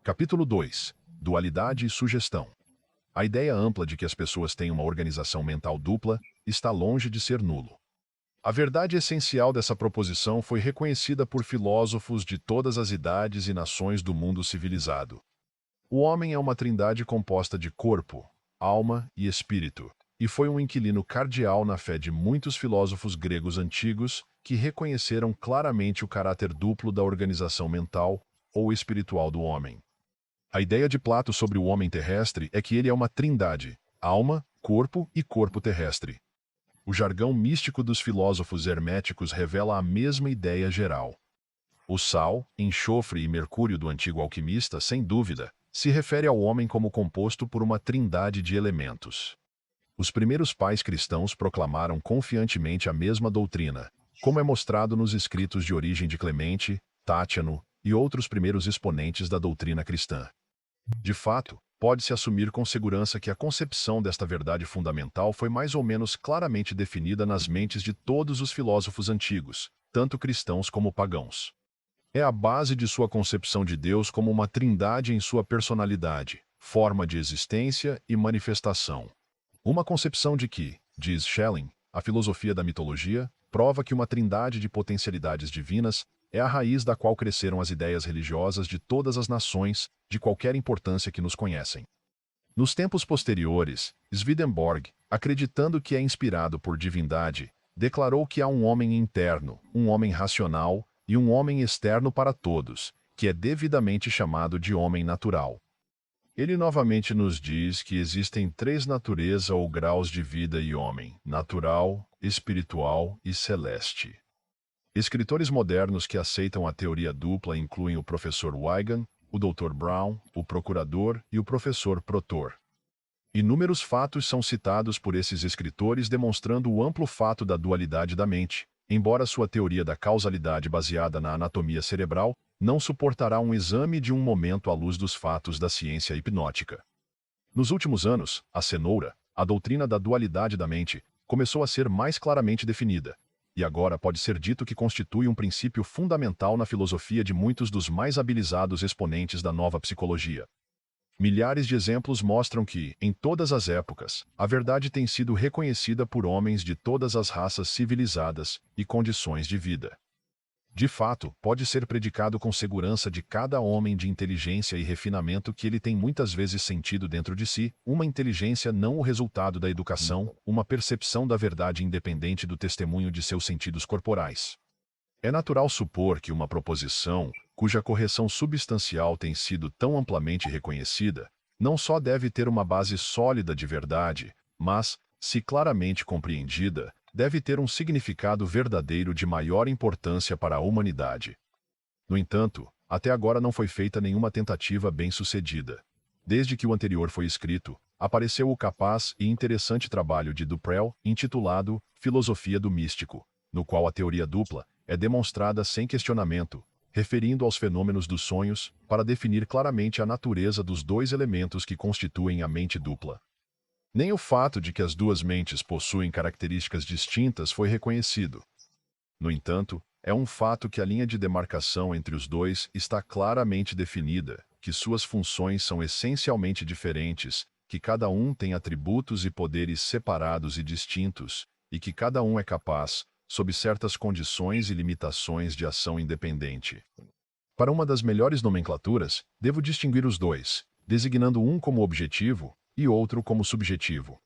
Capítulo 2. Dualidade e sugestão. A ideia ampla de que as pessoas têm uma organização mental dupla está longe de ser nulo. A verdade essencial dessa proposição foi reconhecida por filósofos de todas as idades e nações do mundo civilizado. O homem é uma trindade composta de corpo, alma e espírito, e foi um inquilino cardeal na fé de muitos filósofos gregos antigos que reconheceram claramente o caráter duplo da organização mental ou espiritual do homem. A ideia de Plato sobre o homem terrestre é que ele é uma trindade: alma, corpo e corpo terrestre. O jargão místico dos filósofos herméticos revela a mesma ideia geral. O sal, enxofre e mercúrio do antigo alquimista, sem dúvida, se refere ao homem como composto por uma trindade de elementos. Os primeiros pais cristãos proclamaram confiantemente a mesma doutrina, como é mostrado nos escritos de origem de Clemente, Tátiano e outros primeiros exponentes da doutrina cristã. De fato, pode-se assumir com segurança que a concepção desta verdade fundamental foi mais ou menos claramente definida nas mentes de todos os filósofos antigos, tanto cristãos como pagãos. É a base de sua concepção de Deus como uma trindade em sua personalidade, forma de existência e manifestação. Uma concepção de que, diz Schelling, a filosofia da mitologia, prova que uma trindade de potencialidades divinas é a raiz da qual cresceram as ideias religiosas de todas as nações, de qualquer importância que nos conhecem. Nos tempos posteriores, Swedenborg, acreditando que é inspirado por divindade, declarou que há um homem interno, um homem racional e um homem externo para todos, que é devidamente chamado de homem natural. Ele novamente nos diz que existem três naturezas ou graus de vida e homem: natural, espiritual e celeste. Escritores modernos que aceitam a teoria dupla incluem o professor Wigan, o Dr. Brown, o procurador e o professor Protor. Inúmeros fatos são citados por esses escritores demonstrando o amplo fato da dualidade da mente, embora sua teoria da causalidade baseada na anatomia cerebral não suportará um exame de um momento à luz dos fatos da ciência hipnótica. Nos últimos anos, a cenoura, a doutrina da dualidade da mente, começou a ser mais claramente definida, e agora pode ser dito que constitui um princípio fundamental na filosofia de muitos dos mais habilizados exponentes da nova psicologia. Milhares de exemplos mostram que, em todas as épocas, a verdade tem sido reconhecida por homens de todas as raças civilizadas e condições de vida. De fato, pode ser predicado com segurança de cada homem de inteligência e refinamento que ele tem muitas vezes sentido dentro de si, uma inteligência não o resultado da educação, uma percepção da verdade independente do testemunho de seus sentidos corporais. É natural supor que uma proposição, cuja correção substancial tem sido tão amplamente reconhecida, não só deve ter uma base sólida de verdade, mas, se claramente compreendida, deve ter um significado verdadeiro de maior importância para a humanidade. No entanto, até agora não foi feita nenhuma tentativa bem-sucedida. Desde que o anterior foi escrito, apareceu o capaz e interessante trabalho de Duprel, intitulado Filosofia do Místico, no qual a teoria dupla é demonstrada sem questionamento, referindo aos fenômenos dos sonhos, para definir claramente a natureza dos dois elementos que constituem a mente dupla. Nem o fato de que as duas mentes possuem características distintas foi reconhecido. No entanto, é um fato que a linha de demarcação entre os dois está claramente definida, que suas funções são essencialmente diferentes, que cada um tem atributos e poderes separados e distintos, e que cada um é capaz, sob certas condições e limitações de ação independente. Para uma das melhores nomenclaturas, devo distinguir os dois, designando um como objetivo e outro como subjetivo.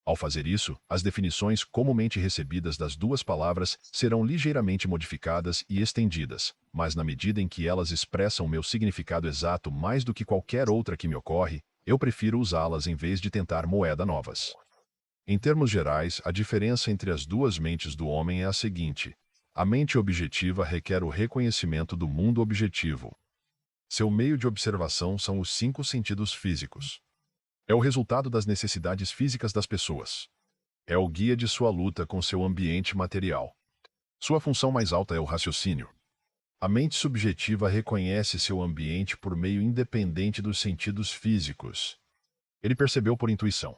Ao fazer isso, as definições comumente recebidas das duas palavras serão ligeiramente modificadas e estendidas, mas na medida em que elas expressam meu significado exato mais do que qualquer outra que me ocorre, eu prefiro usá-las em vez de tentar moeda novas. Em termos gerais, a diferença entre as duas mentes do homem é a seguinte: a mente objetiva requer o reconhecimento do mundo objetivo. Seu meio de observação são os 5 sentidos físicos. É o resultado das necessidades físicas das pessoas. É o guia de sua luta com seu ambiente material. Sua função mais alta é o raciocínio. A mente subjetiva reconhece seu ambiente por meio independente dos sentidos físicos. Ele percebeu por intuição.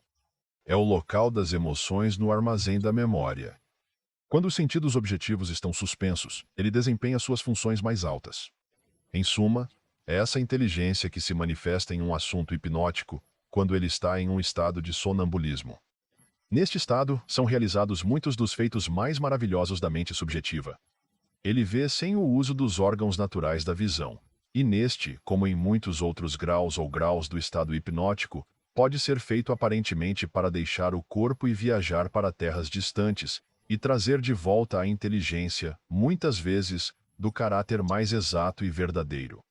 É o local das emoções no armazém da memória. Quando os sentidos objetivos estão suspensos, ele desempenha suas funções mais altas. Em suma, é essa inteligência que se manifesta em um assunto hipnótico quando ele está em um estado de sonambulismo. Neste estado, são realizados muitos dos feitos mais maravilhosos da mente subjetiva. Ele vê sem o uso dos órgãos naturais da visão, e neste, como em muitos outros graus ou graus do estado hipnótico, pode ser feito aparentemente para deixar o corpo e viajar para terras distantes, e trazer de volta a inteligência, muitas vezes, do caráter mais exato e verdadeiro.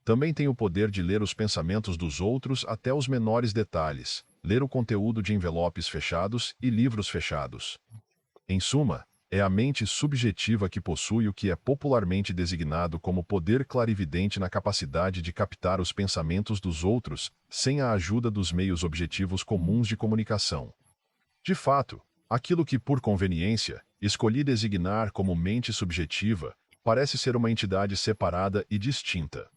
Também tem o poder de ler os pensamentos dos outros até os menores detalhes, ler o conteúdo de envelopes fechados e livros fechados. Em suma, é a mente subjetiva que possui o que é popularmente designado como poder clarividente na capacidade de captar os pensamentos dos outros, sem a ajuda dos meios objetivos comuns de comunicação. De fato, aquilo que, por conveniência, escolhi designar como mente subjetiva, parece ser uma entidade separada e distinta.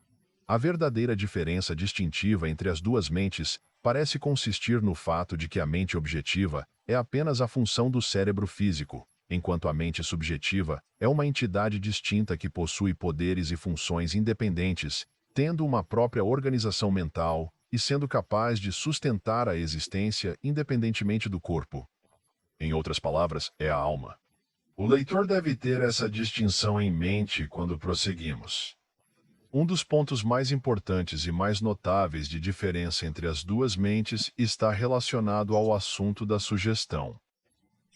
A verdadeira diferença distintiva entre as duas mentes parece consistir no fato de que a mente objetiva é apenas a função do cérebro físico, enquanto a mente subjetiva é uma entidade distinta que possui poderes e funções independentes, tendo uma própria organização mental e sendo capaz de sustentar a existência independentemente do corpo. Em outras palavras, é a alma. O leitor deve ter essa distinção em mente quando prosseguimos. Um dos pontos mais importantes e mais notáveis de diferença entre as duas mentes está relacionado ao assunto da sugestão.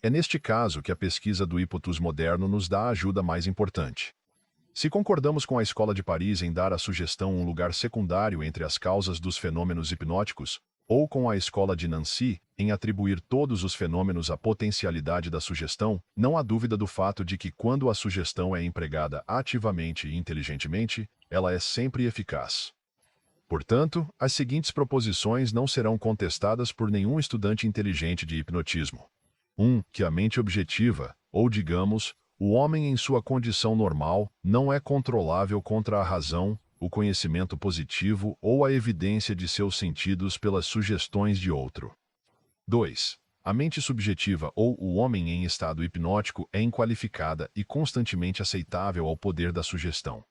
É neste caso que a pesquisa do hipotus moderno nos dá a ajuda mais importante. Se concordamos com a Escola de Paris em dar à sugestão um lugar secundário entre as causas dos fenômenos hipnóticos, ou com a Escola de Nancy em atribuir todos os fenômenos à potencialidade da sugestão, não há dúvida do fato de que quando a sugestão é empregada ativamente e inteligentemente, ela é sempre eficaz. Portanto, as seguintes proposições não serão contestadas por nenhum estudante inteligente de hipnotismo. 1. Que a mente objetiva, ou digamos, o homem em sua condição normal, não é controlável contra a razão, o conhecimento positivo ou a evidência de seus sentidos pelas sugestões de outro. 2. A mente subjetiva ou o homem em estado hipnótico é inqualificada e constantemente aceitável ao poder da sugestão.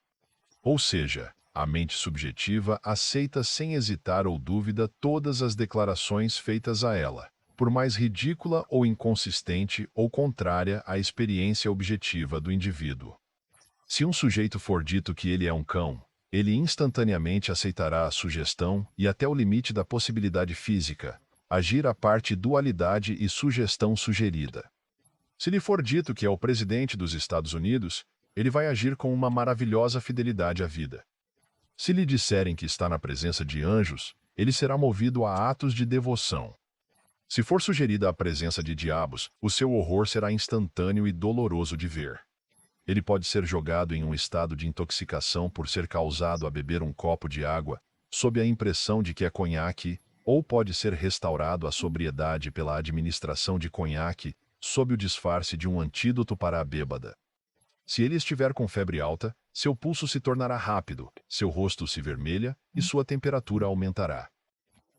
Ou seja, a mente subjetiva aceita sem hesitar ou dúvida todas as declarações feitas a ela, por mais ridícula ou inconsistente ou contrária à experiência objetiva do indivíduo. Se um sujeito for dito que ele é um cão, ele instantaneamente aceitará a sugestão e até o limite da possibilidade física, agir a parte dualidade e sugestão sugerida. Se lhe for dito que é o presidente dos Estados Unidos, ele vai agir com uma maravilhosa fidelidade à vida. Se lhe disserem que está na presença de anjos, ele será movido a atos de devoção. Se for sugerida a presença de diabos, o seu horror será instantâneo e doloroso de ver. Ele pode ser jogado em um estado de intoxicação por ser causado a beber um copo de água, sob a impressão de que é conhaque, ou pode ser restaurado à sobriedade pela administração de conhaque, sob o disfarce de um antídoto para a bêbada. Se ele estiver com febre alta, seu pulso se tornará rápido, seu rosto se vermelha e sua temperatura aumentará.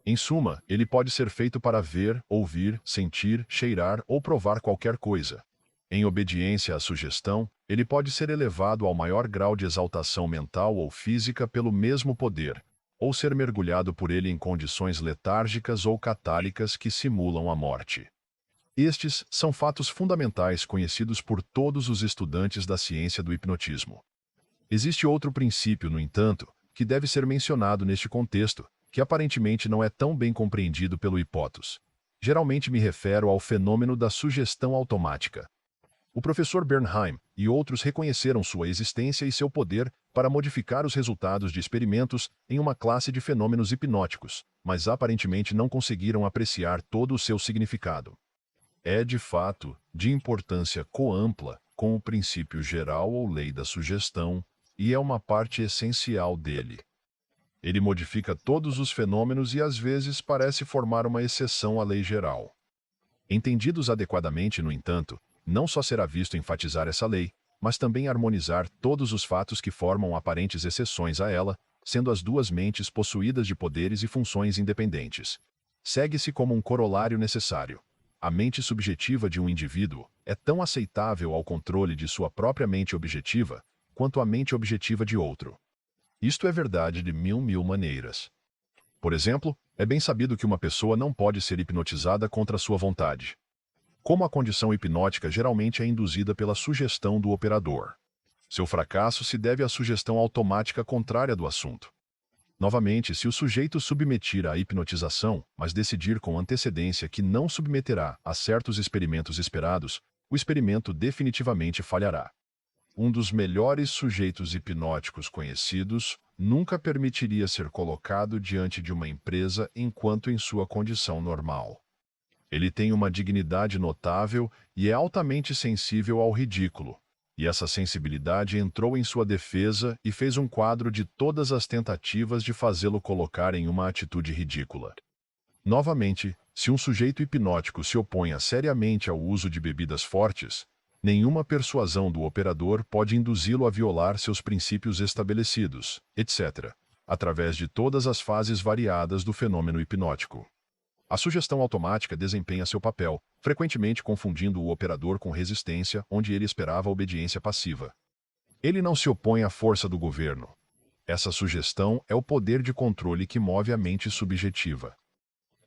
Em suma, ele pode ser feito para ver, ouvir, sentir, cheirar ou provar qualquer coisa. Em obediência à sugestão, ele pode ser elevado ao maior grau de exaltação mental ou física pelo mesmo poder, ou ser mergulhado por ele em condições letárgicas ou catálicas que simulam a morte. Estes são fatos fundamentais conhecidos por todos os estudantes da ciência do hipnotismo. Existe outro princípio, no entanto, que deve ser mencionado neste contexto, que aparentemente não é tão bem compreendido pelo hipotus. Geralmente me refiro ao fenômeno da sugestão automática. O professor Bernheim e outros reconheceram sua existência e seu poder para modificar os resultados de experimentos em uma classe de fenômenos hipnóticos, mas aparentemente não conseguiram apreciar todo o seu significado. É, de fato, de importância coampla com o princípio geral ou lei da sugestão, e é uma parte essencial dele. Ele modifica todos os fenômenos e às vezes parece formar uma exceção à lei geral. Entendidos adequadamente, no entanto, não só será visto enfatizar essa lei, mas também harmonizar todos os fatos que formam aparentes exceções a ela, sendo as duas mentes possuídas de poderes e funções independentes. Segue-se como um corolário necessário. A mente subjetiva de um indivíduo é tão aceitável ao controle de sua própria mente objetiva, quanto a mente objetiva de outro. Isto é verdade de mil maneiras. Por exemplo, é bem sabido que uma pessoa não pode ser hipnotizada contra sua vontade. Como a condição hipnótica geralmente é induzida pela sugestão do operador. Seu fracasso se deve à sugestão automática contrária do assunto. Novamente, se o sujeito submeter à hipnotização, mas decidir com antecedência que não submeterá a certos experimentos esperados, o experimento definitivamente falhará. Um dos melhores sujeitos hipnóticos conhecidos nunca permitiria ser colocado diante de uma empresa enquanto em sua condição normal. Ele tem uma dignidade notável e é altamente sensível ao ridículo. E essa sensibilidade entrou em sua defesa e fez um quadro de todas as tentativas de fazê-lo colocar em uma atitude ridícula. Novamente, se um sujeito hipnótico se opõe seriamente ao uso de bebidas fortes, nenhuma persuasão do operador pode induzi-lo a violar seus princípios estabelecidos, etc., através de todas as fases variadas do fenômeno hipnótico. A sugestão automática desempenha seu papel, frequentemente confundindo o operador com resistência onde ele esperava obediência passiva. Ele não se opõe à força do governo. Essa sugestão é o poder de controle que move a mente subjetiva.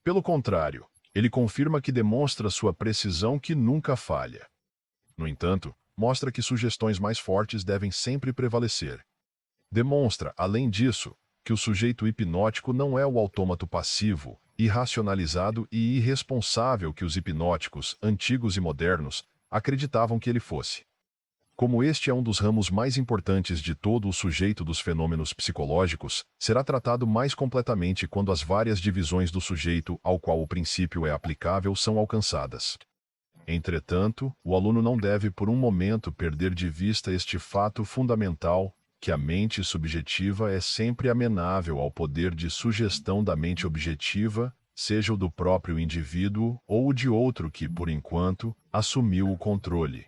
Pelo contrário, ele confirma que demonstra sua precisão que nunca falha. No entanto, mostra que sugestões mais fortes devem sempre prevalecer. Demonstra, além disso, que o sujeito hipnótico não é o autômato passivo, irracionalizado e irresponsável que os hipnóticos, antigos e modernos, acreditavam que ele fosse. Como este é um dos ramos mais importantes de todo o sujeito dos fenômenos psicológicos, será tratado mais completamente quando as várias divisões do sujeito ao qual o princípio é aplicável são alcançadas. Entretanto, o aluno não deve por um momento perder de vista este fato fundamental, que a mente subjetiva é sempre amenável ao poder de sugestão da mente objetiva, seja o do próprio indivíduo ou o de outro que, por enquanto, assumiu o controle.